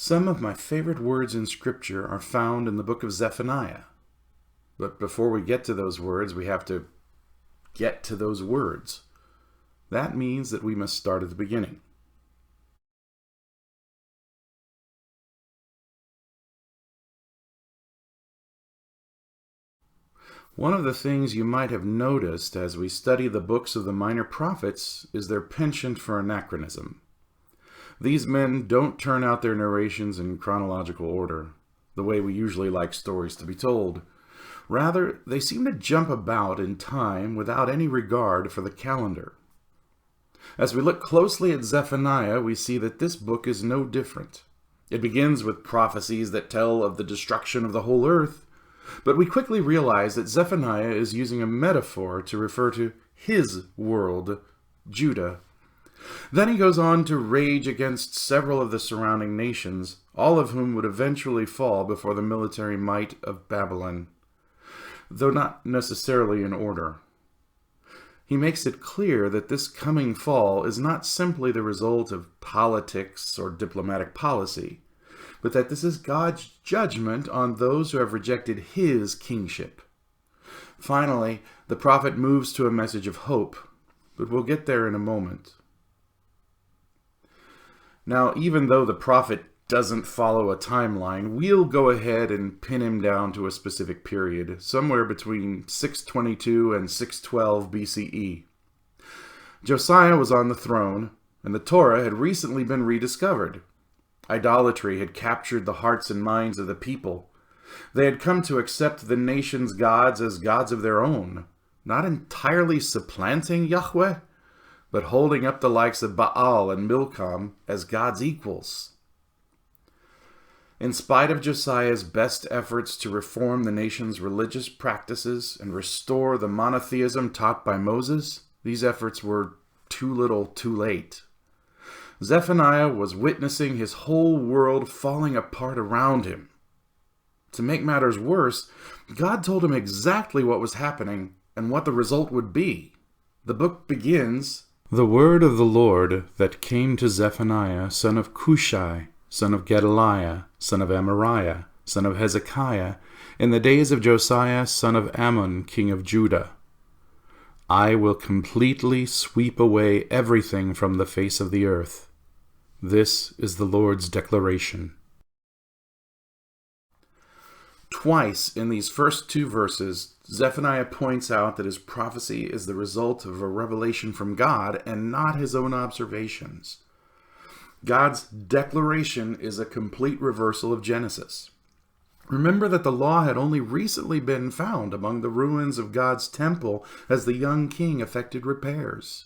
Some of my favorite words in Scripture are found in the book of Zephaniah. But before we get to those words, we have to get to those words. That means that we must start at the beginning. One of the things you might have noticed as we study the books of the minor prophets is their penchant for anachronism. These men don't turn out their narrations in chronological order, the way we usually like stories to be told. Rather, they seem to jump about in time without any regard for the calendar. As we look closely at Zephaniah, we see that this book is no different. It begins with prophecies that tell of the destruction of the whole earth, but we quickly realize that Zephaniah is using a metaphor to refer to his world, Judah. Then he goes on to rage against several of the surrounding nations, all of whom would eventually fall before the military might of Babylon, though not necessarily in order. He makes it clear that this coming fall is not simply the result of politics or diplomatic policy, but that this is God's judgment on those who have rejected his kingship. Finally, the prophet moves to a message of hope, but we'll get there in a moment. Now, even though the prophet doesn't follow a timeline, we'll go ahead and pin him down to a specific period, somewhere between 622 and 612 BCE. Josiah was on the throne, and the Torah had recently been rediscovered. Idolatry had captured the hearts and minds of the people. They had come to accept the nation's gods as gods of their own, not entirely supplanting Yahweh, but holding up the likes of Baal and Milcom as God's equals. In spite of Josiah's best efforts to reform the nation's religious practices and restore the monotheism taught by Moses, these efforts were too little too late. Zephaniah was witnessing his whole world falling apart around him. To make matters worse, God told him exactly what was happening and what the result would be. The book begins, "The word of the Lord that came to Zephaniah, son of Cushai, son of Gedaliah, son of Amariah, son of Hezekiah, in the days of Josiah, son of Ammon, king of Judah. I will completely sweep away everything from the face of the earth. This is the Lord's declaration." Twice in these first two verses, Zephaniah points out that his prophecy is the result of a revelation from God and not his own observations. God's declaration is a complete reversal of Genesis. Remember that the law had only recently been found among the ruins of God's temple as the young king effected repairs.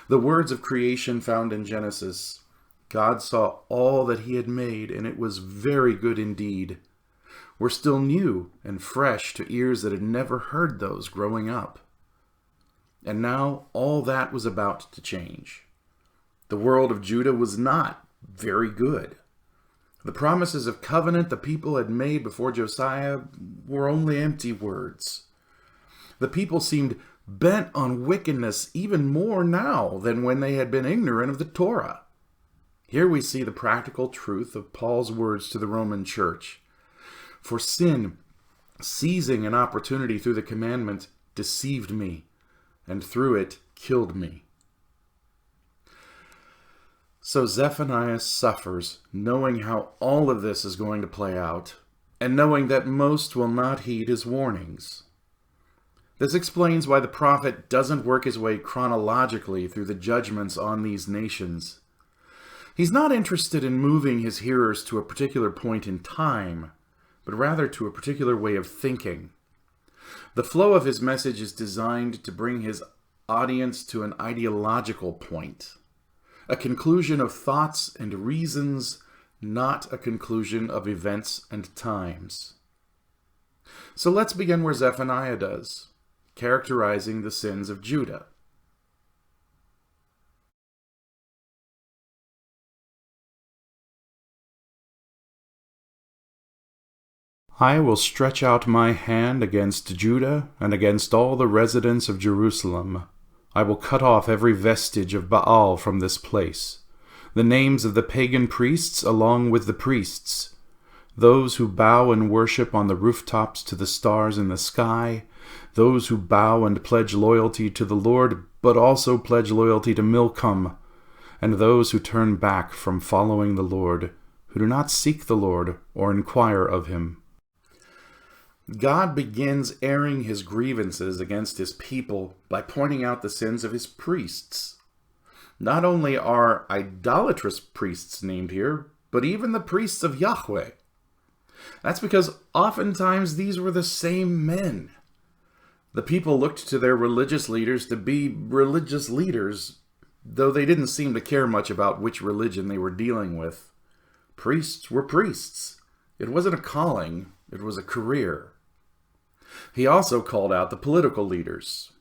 The words of creation found in Genesis, "God saw all that he had made, and it was very good indeed," were still new and fresh to ears that had never heard those growing up. And now all that was about to change. The world of Judah was not very good. The promises of covenant the people had made before Josiah were only empty words. The people seemed bent on wickedness even more now than when they had been ignorant of the Torah. Here we see the practical truth of Paul's words to the Roman church. "For sin, seizing an opportunity through the commandment, deceived me, and through it killed me." So Zephaniah suffers, knowing how all of this is going to play out, and knowing that most will not heed his warnings. This explains why the prophet doesn't work his way chronologically through the judgments on these nations. He's not interested in moving his hearers to a particular point in time, but rather to a particular way of thinking. The flow of his message is designed to bring his audience to an ideological point, a conclusion of thoughts and reasons, not a conclusion of events and times. So let's begin where Zephaniah does, characterizing the sins of Judah. "I will stretch out my hand against Judah and against all the residents of Jerusalem. I will cut off every vestige of Baal from this place. the names of the pagan priests along with the priests, those who bow and worship on the rooftops to the stars in the sky, those who bow and pledge loyalty to the Lord, but also pledge loyalty to Milcom, and those who turn back from following the Lord, who do not seek the Lord or inquire of him. God begins airing his grievances against his people by pointing out the sins of his priests. Not only are idolatrous priests named here, but even the priests of Yahweh. That's because oftentimes these were the same men. The people looked to their religious leaders to be religious leaders, though they didn't seem to care much about which religion they were dealing with. Priests were priests. It wasn't a calling, it was a career. He also called out the political leaders.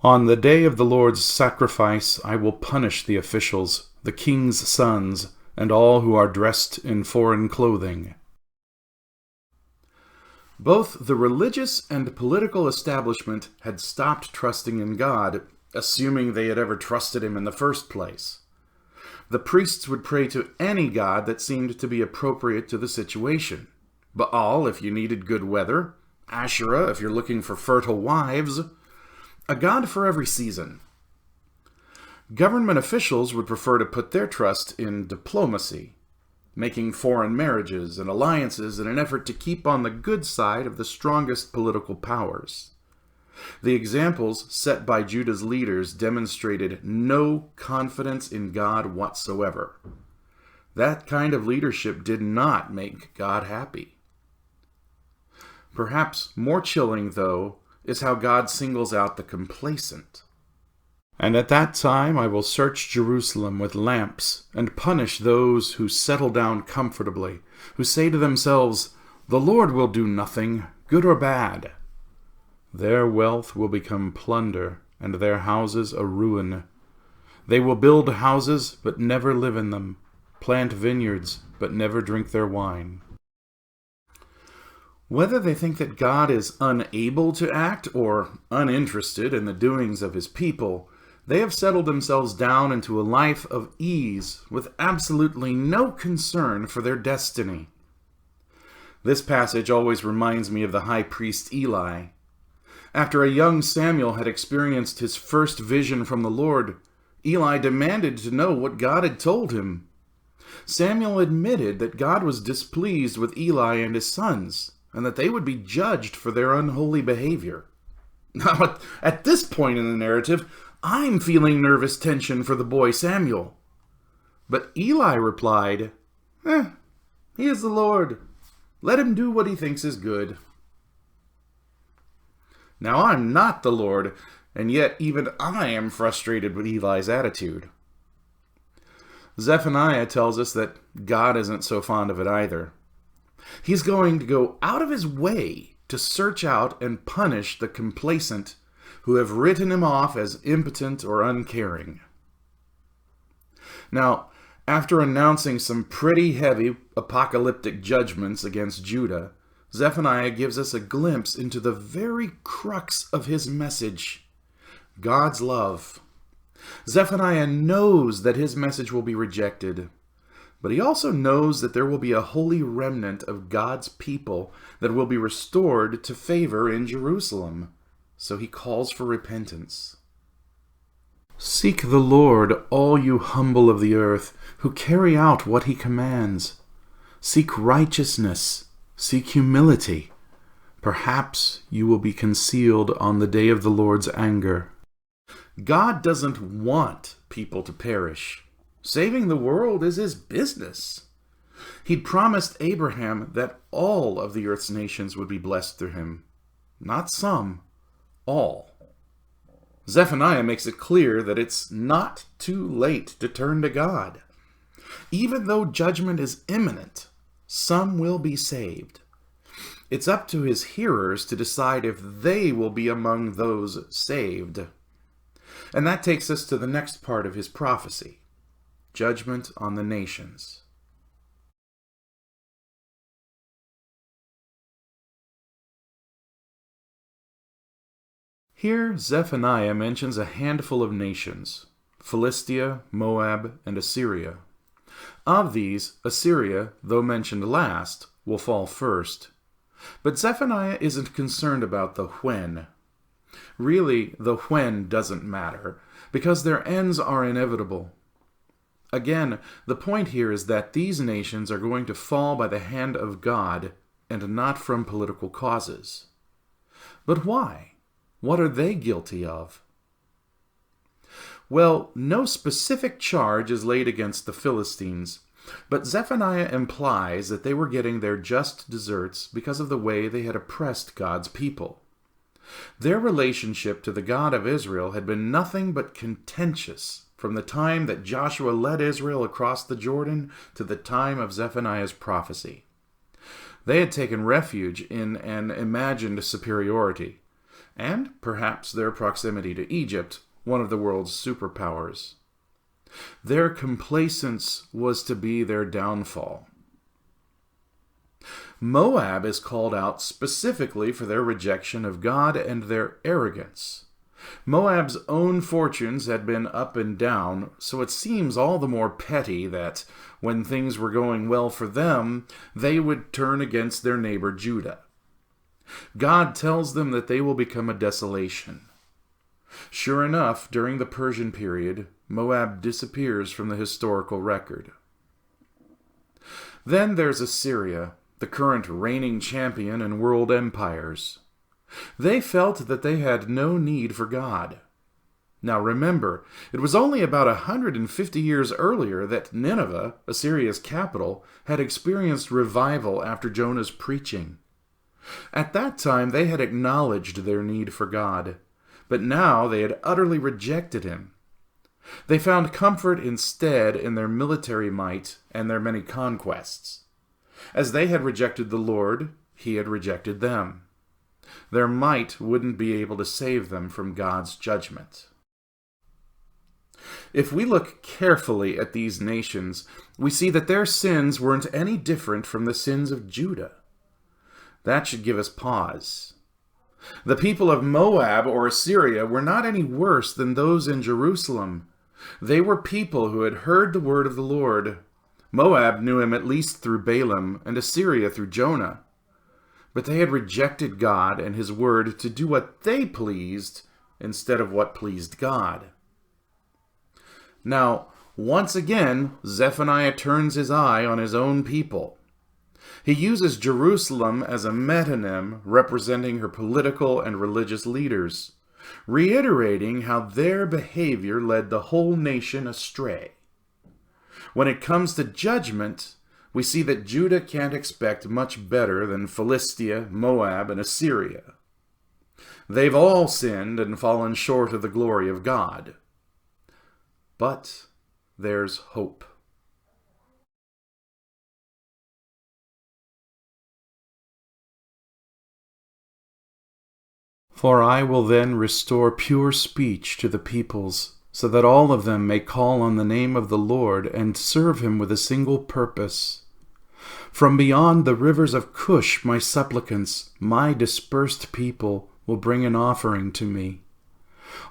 On the day of the Lord's sacrifice, I will punish the officials, the king's sons, and all who are dressed in foreign clothing. Both the religious and political establishment had stopped trusting in God, assuming they had ever trusted him in the first place. The priests would pray to any god that seemed to be appropriate to the situation. Baal, if you needed good weather. Asherah, if you're looking for fertile wives. A god for every season. Government officials would prefer to put their trust in diplomacy, making foreign marriages and alliances in an effort to keep on the good side of the strongest political powers. The examples set by Judah's leaders demonstrated no confidence in God whatsoever. That kind of leadership did not make God happy. Perhaps more chilling, though, is how God singles out the complacent. And at that time I will search Jerusalem with lamps, and punish those who settle down comfortably, who say to themselves, "The Lord will do nothing, good or bad." Their wealth will become plunder, and their houses a ruin. They will build houses, but never live in them, plant vineyards, but never drink their wine. Whether they think that God is unable to act or uninterested in the doings of his people, they have settled themselves down into a life of ease with absolutely no concern for their destiny. This passage always reminds me of the high priest Eli. After a young Samuel had experienced his first vision from the Lord, Eli demanded to know what God had told him. Samuel admitted that God was displeased with Eli and his sons, and that they would be judged for their unholy behavior. Now, at this point in the narrative, I'm feeling nervous tension for the boy Samuel. But Eli replied, He is the Lord. Let him do what he thinks is good. Now, I'm not the Lord, and yet even I am frustrated with Eli's attitude. Zephaniah tells us that God isn't so fond of it either. He's going to go out of his way to search out and punish the complacent who have written him off as impotent or uncaring. Now, after announcing some pretty heavy apocalyptic judgments against Judah, Zephaniah gives us a glimpse into the very crux of his message, God's love. Zephaniah knows that his message will be rejected, but he also knows that there will be a holy remnant of God's people that will be restored to favor in Jerusalem. So he calls for repentance. Seek the Lord, all you humble of the earth, who carry out what he commands. Seek righteousness, seek humility. Perhaps you will be concealed on the day of the Lord's anger. God doesn't want people to perish. Saving the world is his business. He'd promised Abraham that all of the earth's nations would be blessed through him. Not some, all. Zephaniah makes it clear that it's not too late to turn to God. Even though judgment is imminent, some will be saved. It's up to his hearers to decide if they will be among those saved. And that takes us to the next part of his prophecy. Judgment on the nations. Here, Zephaniah mentions a handful of nations. Philistia, Moab, and Assyria. Of these, Assyria, though mentioned last, will fall first. But Zephaniah isn't concerned about the when. Really, the when doesn't matter, because their ends are inevitable. Again, the point here is that these nations are going to fall by the hand of God, and not from political causes. But why? What are they guilty of? Well, no specific charge is laid against the Philistines, but Zephaniah implies that they were getting their just deserts because of the way they had oppressed God's people. Their relationship to the God of Israel had been nothing but contentious from the time that Joshua led Israel across the Jordan to the time of Zephaniah's prophecy. They had taken refuge in an imagined superiority, and perhaps their proximity to Egypt, one of the world's superpowers. Their complacence was to be their downfall. Moab is called out specifically for their rejection of God and their arrogance. Moab's own fortunes had been up and down, so it seems all the more petty that, when things were going well for them, they would turn against their neighbor Judah. God tells them that they will become a desolation. Sure enough, during the Persian period, Moab disappears from the historical record. Then there's Assyria, the current reigning champion in world empires. They felt that they had no need for God. Now remember, it was only about 150 years earlier that Nineveh, Assyria's capital, had experienced revival after Jonah's preaching. At that time they had acknowledged their need for God, but now they had utterly rejected him. They found comfort instead in their military might and their many conquests. As they had rejected the Lord, he had rejected them. Their might wouldn't be able to save them from God's judgment. If we look carefully at these nations, we see that their sins weren't any different from the sins of Judah. That should give us pause. The people of Moab or Assyria were not any worse than those in Jerusalem. They were people who had heard the word of the Lord. Moab knew him at least through Balaam, and Assyria through Jonah. But they had rejected God and his word to do what they pleased instead of what pleased God. Now, once again, Zephaniah turns his eye on his own people. He uses Jerusalem as a metonym representing her political and religious leaders, reiterating how their behavior led the whole nation astray. When it comes to judgment, we see that Judah can't expect much better than Philistia, Moab, and Assyria. They've all sinned and fallen short of the glory of God. But there's hope. For I will then restore pure speech to the peoples, so that all of them may call on the name of the Lord and serve him with a single purpose. From beyond the rivers of Cush, my supplicants, my dispersed people, will bring an offering to me.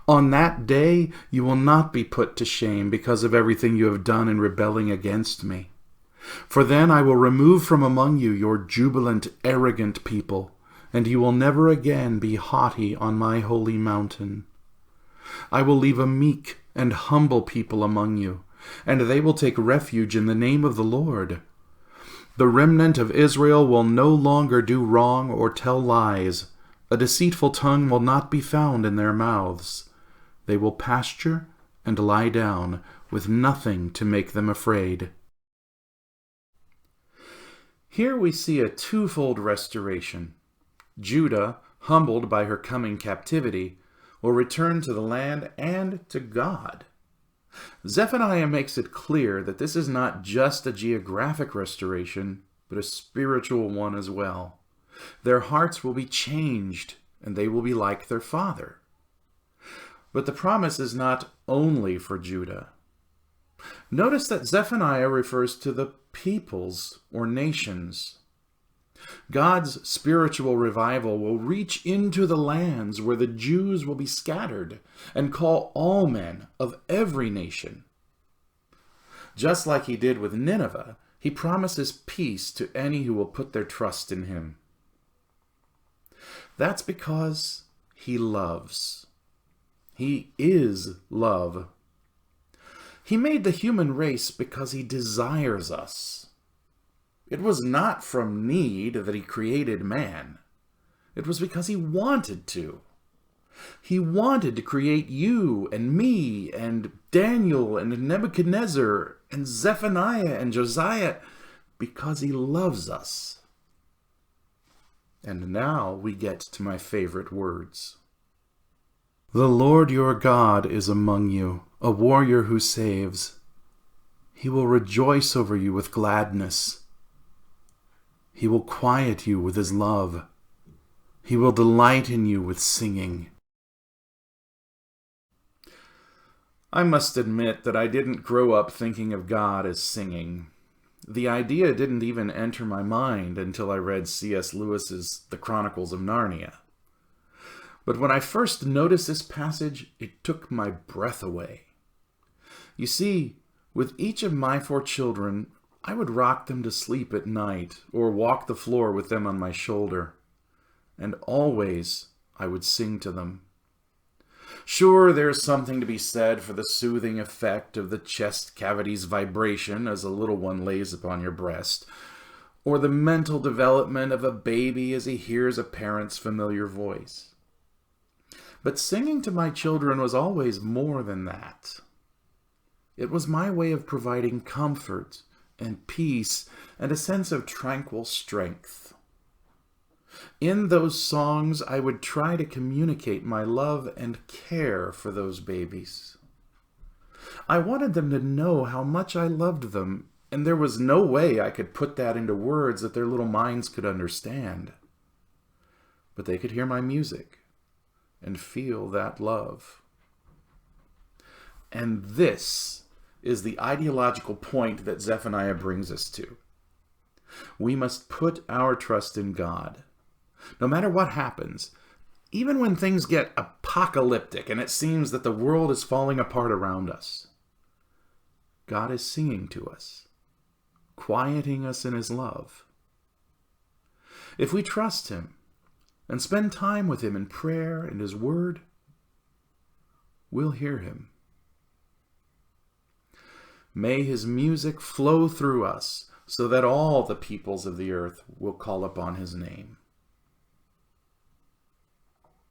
On that day you will not be put to shame because of everything you have done in rebelling against me. For then I will remove from among you your jubilant, arrogant people, and you will never again be haughty on my holy mountain. I will leave a meek and humble people among you, and they will take refuge in the name of the Lord. The remnant of Israel will no longer do wrong or tell lies. A deceitful tongue will not be found in their mouths. They will pasture and lie down, with nothing to make them afraid. Here we see a twofold restoration. Judah, humbled by her coming captivity, will return to the land and to God. Zephaniah makes it clear that this is not just a geographic restoration, but a spiritual one as well. Their hearts will be changed, and they will be like their father. But the promise is not only for Judah. Notice that Zephaniah refers to the peoples or nations. God's spiritual revival will reach into the lands where the Jews will be scattered and call all men of every nation. Just like he did with Nineveh, he promises peace to any who will put their trust in him. That's because he loves. He is love. He made the human race because he desires us. It was not from need that he created man. It was because he wanted to. He wanted to create you and me and Daniel and Nebuchadnezzar and Zephaniah and Josiah because he loves us. And now we get to my favorite words. The Lord your God is among you, a warrior who saves. He will rejoice over you with gladness. He will quiet you with his love. He will delight in you with singing. I must admit that I didn't grow up thinking of God as singing. The idea didn't even enter my mind until I read C.S. Lewis's The Chronicles of Narnia. But when I first noticed this passage, it took my breath away. You see, with each of my 4 children, I would rock them to sleep at night or walk the floor with them on my shoulder. And always I would sing to them. Sure, there's something to be said for the soothing effect of the chest cavity's vibration as a little one lays upon your breast, or the mental development of a baby as he hears a parent's familiar voice. But singing to my children was always more than that. It was my way of providing comfort and peace and a sense of tranquil strength. In those songs, I would try to communicate my love and care for those babies. I wanted them to know how much I loved them, and there was no way I could put that into words that their little minds could understand. But they could hear my music and feel that love. And this is the ideological point that Zephaniah brings us to. We must put our trust in God. No matter what happens, even when things get apocalyptic and it seems that the world is falling apart around us, God is singing to us, quieting us in his love. If we trust him and spend time with him in prayer and his word, we'll hear him. May his music flow through us so that all the peoples of the earth will call upon his name.